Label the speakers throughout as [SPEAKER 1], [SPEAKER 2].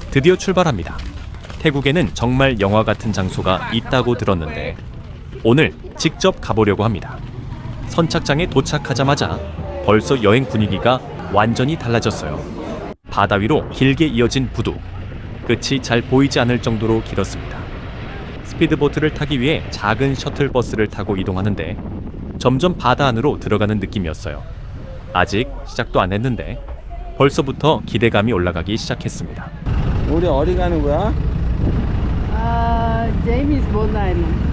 [SPEAKER 1] 드디어 출발합니다. 태국에는 정말 영화 같은 장소가 있다고 들었는데 오늘 직접 가보려고 합니다. 선착장에 도착하자마자 벌써 여행 분위기가 완전히 달라졌어요. 바다 위로 길게 이어진 부두, 끝이 잘 보이지 않을 정도로 길었습니다. 스피드보트를 타기 위해 작은 셔틀버스를 타고 이동하는데 점점 바다 안으로 들어가는 느낌이었어요. 아직 시작도 안 했는데 벌써부터 기대감이 올라가기 시작했습니다.
[SPEAKER 2] 우리 어디 가는 거야?
[SPEAKER 3] 제임스 본드 아일랜드.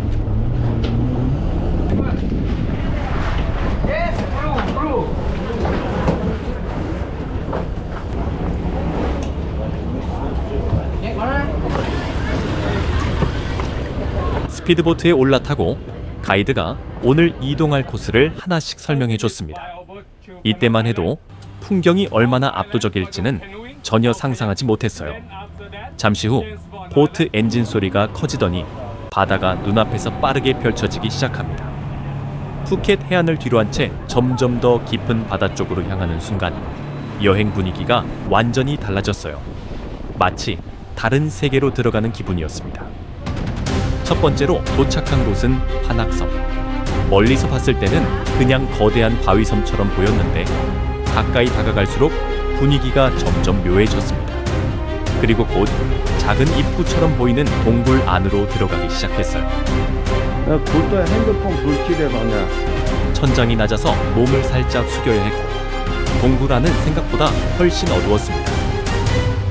[SPEAKER 1] 스피드보트에 올라타고 가이드가 오늘 이동할 코스를 하나씩 설명해 줬습니다. 이때만 해도 풍경이 얼마나 압도적일지는 전혀 상상하지 못했어요. 잠시 후 보트 엔진 소리가 커지더니 바다가 눈앞에서 빠르게 펼쳐지기 시작합니다. 푸켓 해안을 뒤로 한 채 점점 더 깊은 바다 쪽으로 향하는 순간 여행 분위기가 완전히 달라졌어요. 마치 다른 세계로 들어가는 기분이었습니다. 첫 번째로 도착한 곳은 파낙섬. 멀리서 봤을 때는 그냥 거대한 바위섬처럼 보였는데 가까이 다가갈수록 분위기가 점점 묘해졌습니다. 그리고 곧 작은 입구처럼 보이는 동굴 안으로 들어가기 시작했어요.
[SPEAKER 2] 야, 그것도 핸드폰 불길에 방야.
[SPEAKER 1] 천장이 낮아서 몸을 살짝 숙여야 했고 동굴 안은 생각보다 훨씬 어두웠습니다.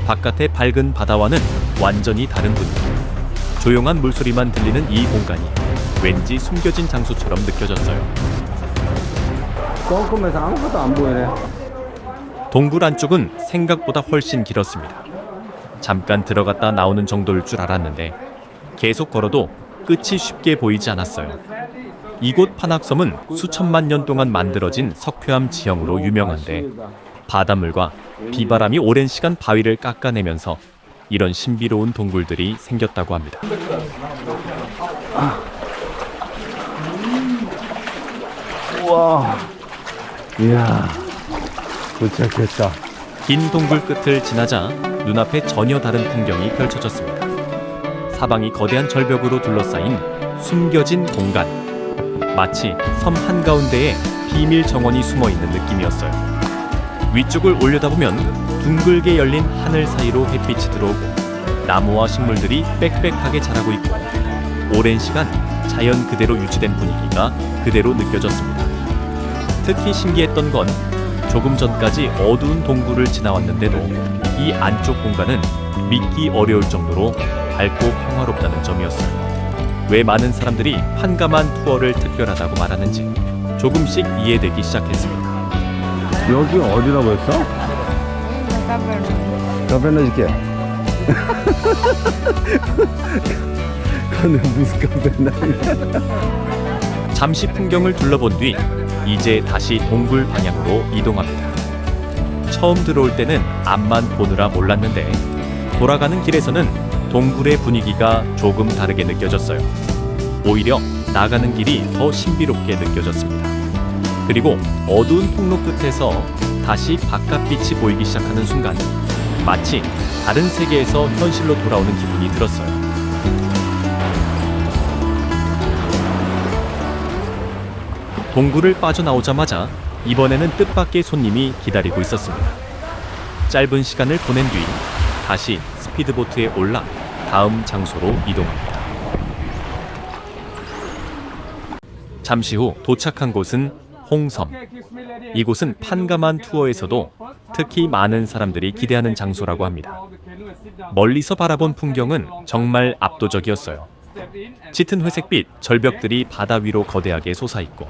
[SPEAKER 1] 바깥의 밝은 바다와는 완전히 다른 분위기. 조용한 물소리만 들리는 이 공간이 왠지 숨겨진 장소처럼 느껴졌어요.
[SPEAKER 2] 꼼꼼해서 아무것도 안 보이네.
[SPEAKER 1] 동굴 안쪽은 생각보다 훨씬 길었습니다. 잠깐 들어갔다 나오는 정도일 줄 알았는데 계속 걸어도 끝이 쉽게 보이지 않았어요. 이곳 파낙섬은 수천만 년 동안 만들어진 석회암 지형으로 유명한데 바닷물과 비바람이 오랜 시간 바위를 깎아내면서 이런 신비로운 동굴들이 생겼다고 합니다.
[SPEAKER 2] 우와. 이야. 도착했다.
[SPEAKER 1] 긴 동굴 끝을 지나자 눈앞에 전혀 다른 풍경이 펼쳐졌습니다. 사방이 거대한 절벽으로 둘러싸인 숨겨진 공간. 마치 섬 한가운데에 비밀 정원이 숨어있는 느낌이었어요. 위쪽을 올려다보면 둥글게 열린 하늘 사이로 햇빛이 들어오고 나무와 식물들이 빽빽하게 자라고 있고 오랜 시간 자연 그대로 유지된 분위기가 그대로 느껴졌습니다. 특히 신기했던 건 조금 전까지 어두운 동굴을 지나왔는데도 이 안쪽 공간은 믿기 어려울 정도로 밝고 평화롭다는 점이었어요. 왜 많은 사람들이 한가만 투어를 특별하다고 말하는지 조금씩 이해되기 시작했습니다.
[SPEAKER 2] 여기 어디라고 했어? 카페나지게. 그거는 무슨 카페나?
[SPEAKER 1] 잠시 풍경을 둘러본 뒤 이제 다시 동굴 방향으로 이동합니다. 처음 들어올 때는 앞만 보느라 몰랐는데 돌아가는 길에서는 동굴의 분위기가 조금 다르게 느껴졌어요. 오히려 나가는 길이 더 신비롭게 느껴졌습니다. 그리고 어두운 통로 끝에서 다시 바깥빛이 보이기 시작하는 순간 마치 다른 세계에서 현실로 돌아오는 기분이 들었어요. 동굴을 빠져나오자마자 이번에는 뜻밖의 손님이 기다리고 있었습니다. 짧은 시간을 보낸 뒤 다시 스피드보트에 올라 다음 장소로 이동합니다. 잠시 후 도착한 곳은 홍섬. 이곳은 판가만 투어에서도 특히 많은 사람들이 기대하는 장소라고 합니다. 멀리서 바라본 풍경은 정말 압도적이었어요. 짙은 회색빛 절벽들이 바다 위로 거대하게 솟아있고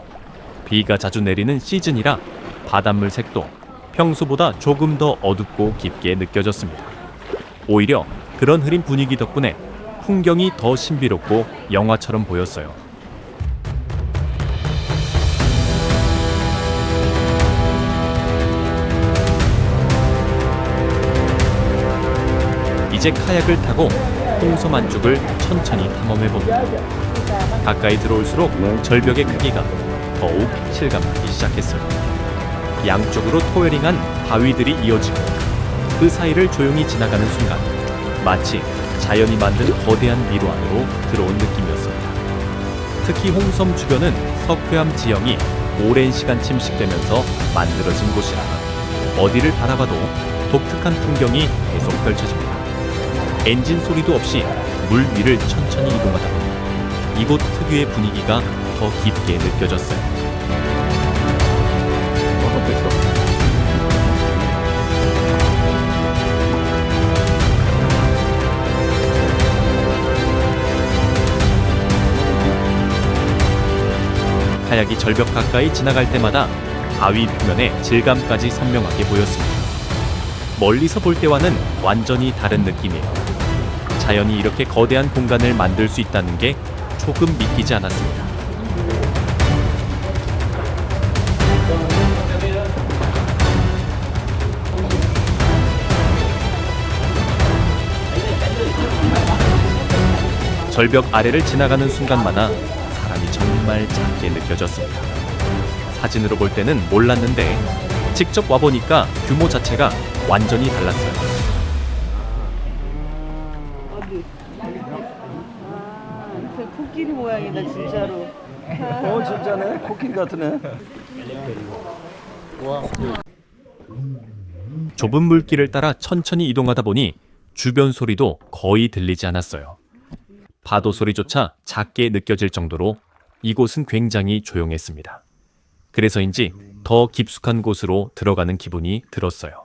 [SPEAKER 1] 비가 자주 내리는 시즌이라 바닷물 색도 평소보다 조금 더 어둡고 깊게 느껴졌습니다. 오히려 그런 흐린 분위기 덕분에 풍경이 더 신비롭고 영화처럼 보였어요. 이제 카약을 타고 홍섬 안쪽을 천천히 탐험해봅니다. 가까이 들어올수록 절벽의 크기가 더욱 실감나기 시작했어요. 양쪽으로 토웨링한 바위들이 이어지고 그 사이를 조용히 지나가는 순간 마치 자연이 만든 거대한 미로 안으로 들어온 느낌이었습니다. 특히 홍섬 주변은 석회암 지형이 오랜 시간 침식되면서 만들어진 곳이라 어디를 바라봐도 독특한 풍경이 계속 펼쳐집니다. 엔진 소리도 없이 물 위를 천천히 이동하다 보니 이곳 특유의 분위기가 더 깊게 느껴졌어요. 카약이 절벽 가까이 지나갈 때마다 바위 표면의 질감까지 선명하게 보였습니다. 멀리서 볼 때와는 완전히 다른 느낌이에요. 자연이 이렇게 거대한 공간을 만들 수 있다는 게 조금 믿기지 않았습니다. 절벽 아래를 지나가는 순간마다 사람이 정말 작게 느껴졌습니다. 사진으로 볼 때는 몰랐는데 직접 와보니까 규모 자체가 완전히 달랐어요.
[SPEAKER 3] 그 코끼리 모양이다 진짜로.
[SPEAKER 2] 진짜네. 코끼리 같으네.
[SPEAKER 1] 좁은 물길을 따라 천천히 이동하다 보니 주변 소리도 거의 들리지 않았어요. 파도 소리조차 작게 느껴질 정도로 이곳은 굉장히 조용했습니다. 그래서인지 더 깊숙한 곳으로 들어가는 기분이 들었어요.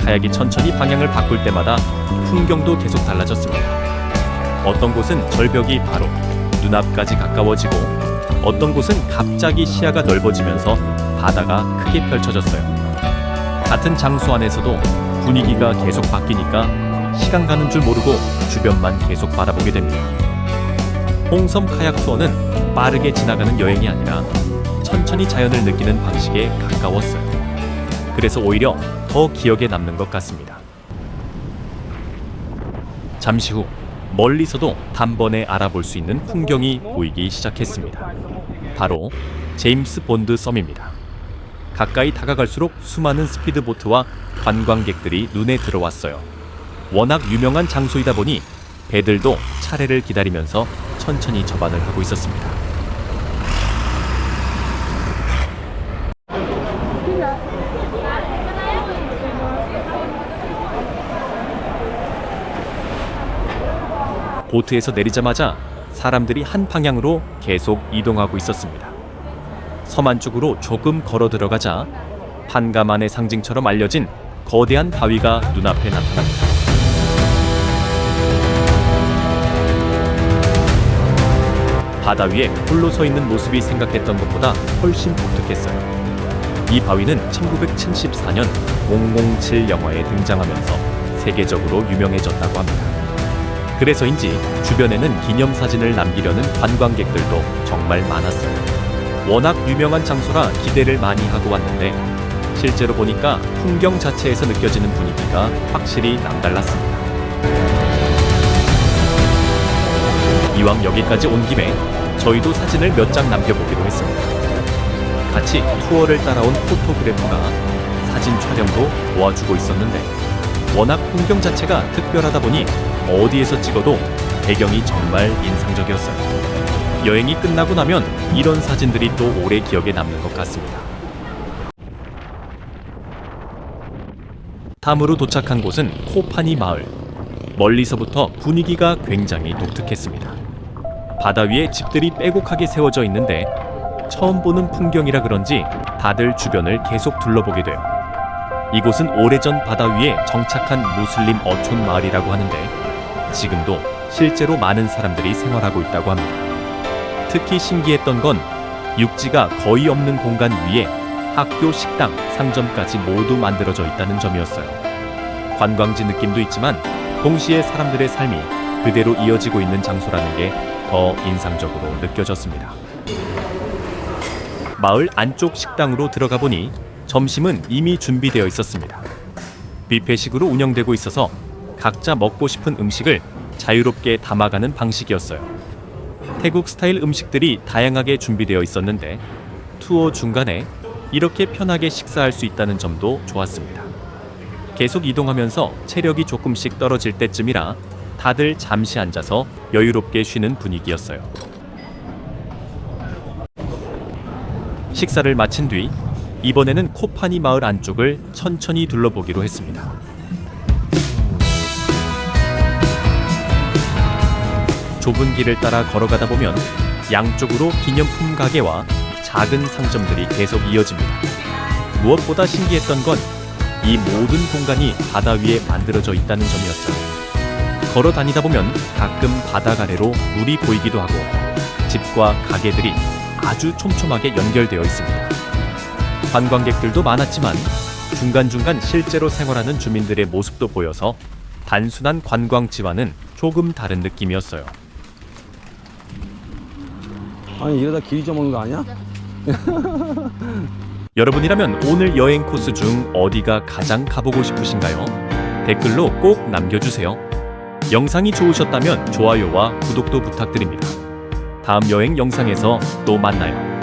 [SPEAKER 1] 카약이 천천히 방향을 바꿀 때마다 풍경도 계속 달라졌습니다. 어떤 곳은 절벽이 바로 눈앞까지 가까워지고 어떤 곳은 갑자기 시야가 넓어지면서 바다가 크게 펼쳐졌어요. 같은 장소 안에서도 분위기가 계속 바뀌니까 시간 가는 줄 모르고 주변만 계속 바라보게 됩니다. 홍섬 카약 투어는 빠르게 지나가는 여행이 아니라 천천히 자연을 느끼는 방식에 가까웠어요. 그래서 오히려 더 기억에 남는 것 같습니다. 잠시 후 멀리서도 단번에 알아볼 수 있는 풍경이 보이기 시작했습니다. 바로 제임스 본드 섬입니다. 가까이 다가갈수록 수많은 스피드보트와 관광객들이 눈에 들어왔어요. 워낙 유명한 장소이다 보니 배들도 차례를 기다리면서 천천히 접안을 하고 있었습니다. 보트에서 내리자마자 사람들이 한 방향으로 계속 이동하고 있었습니다. 섬 안쪽으로 조금 걸어 들어가자 판가만의 상징처럼 알려진 거대한 바위가 눈앞에 나타납니다. 바다 위에 홀로 서 있는 모습이 생각했던 것보다 훨씬 독특했어요. 이 바위는 1974년 007 영화에 등장하면서 세계적으로 유명해졌다고 합니다. 그래서인지 주변에는 기념사진을 남기려는 관광객들도 정말 많았어요. 워낙 유명한 장소라 기대를 많이 하고 왔는데 실제로 보니까 풍경 자체에서 느껴지는 분위기가 확실히 남달랐습니다. 이왕 여기까지 온 김에 저희도 사진을 몇 장 남겨보기로 했습니다. 같이 투어를 따라온 포토그래퍼가 사진 촬영도 도와주고 있었는데 워낙 풍경 자체가 특별하다 보니 어디에서 찍어도 배경이 정말 인상적이었어요. 여행이 끝나고 나면 이런 사진들이 또 오래 기억에 남는 것 같습니다. 다음으로 도착한 곳은 코파니 마을. 멀리서부터 분위기가 굉장히 독특했습니다. 바다 위에 집들이 빼곡하게 세워져 있는데 처음 보는 풍경이라 그런지 다들 주변을 계속 둘러보게 돼요. 이곳은 오래전 바다 위에 정착한 무슬림 어촌 마을이라고 하는데 지금도 실제로 많은 사람들이 생활하고 있다고 합니다. 특히 신기했던 건 육지가 거의 없는 공간 위에 학교, 식당, 상점까지 모두 만들어져 있다는 점이었어요. 관광지 느낌도 있지만 동시에 사람들의 삶이 그대로 이어지고 있는 장소라는 게 더 인상적으로 느껴졌습니다. 마을 안쪽 식당으로 들어가 보니 점심은 이미 준비되어 있었습니다. 뷔페식으로 운영되고 있어서 각자 먹고 싶은 음식을 자유롭게 담아가는 방식이었어요. 태국 스타일 음식들이 다양하게 준비되어 있었는데 투어 중간에 이렇게 편하게 식사할 수 있다는 점도 좋았습니다. 계속 이동하면서 체력이 조금씩 떨어질 때쯤이라 다들 잠시 앉아서 여유롭게 쉬는 분위기였어요. 식사를 마친 뒤 이번에는 코파니 마을 안쪽을 천천히 둘러보기로 했습니다. 좁은 길을 따라 걸어가다 보면 양쪽으로 기념품 가게와 작은 상점들이 계속 이어집니다. 무엇보다 신기했던 건 이 모든 공간이 바다 위에 만들어져 있다는 점이었어요. 걸어 다니다 보면 가끔 바다 아래로 물이 보이기도 하고 집과 가게들이 아주 촘촘하게 연결되어 있습니다. 관광객들도 많았지만 중간중간 실제로 생활하는 주민들의 모습도 보여서 단순한 관광지와는 조금 다른 느낌이었어요.
[SPEAKER 2] 아니 이러다 길 잊어먹는 거 아니야?
[SPEAKER 1] 여러분이라면 오늘 여행 코스 중 어디가 가장 가보고 싶으신가요? 댓글로 꼭 남겨주세요. 영상이 좋으셨다면 좋아요와 구독도 부탁드립니다. 다음 여행 영상에서 또 만나요.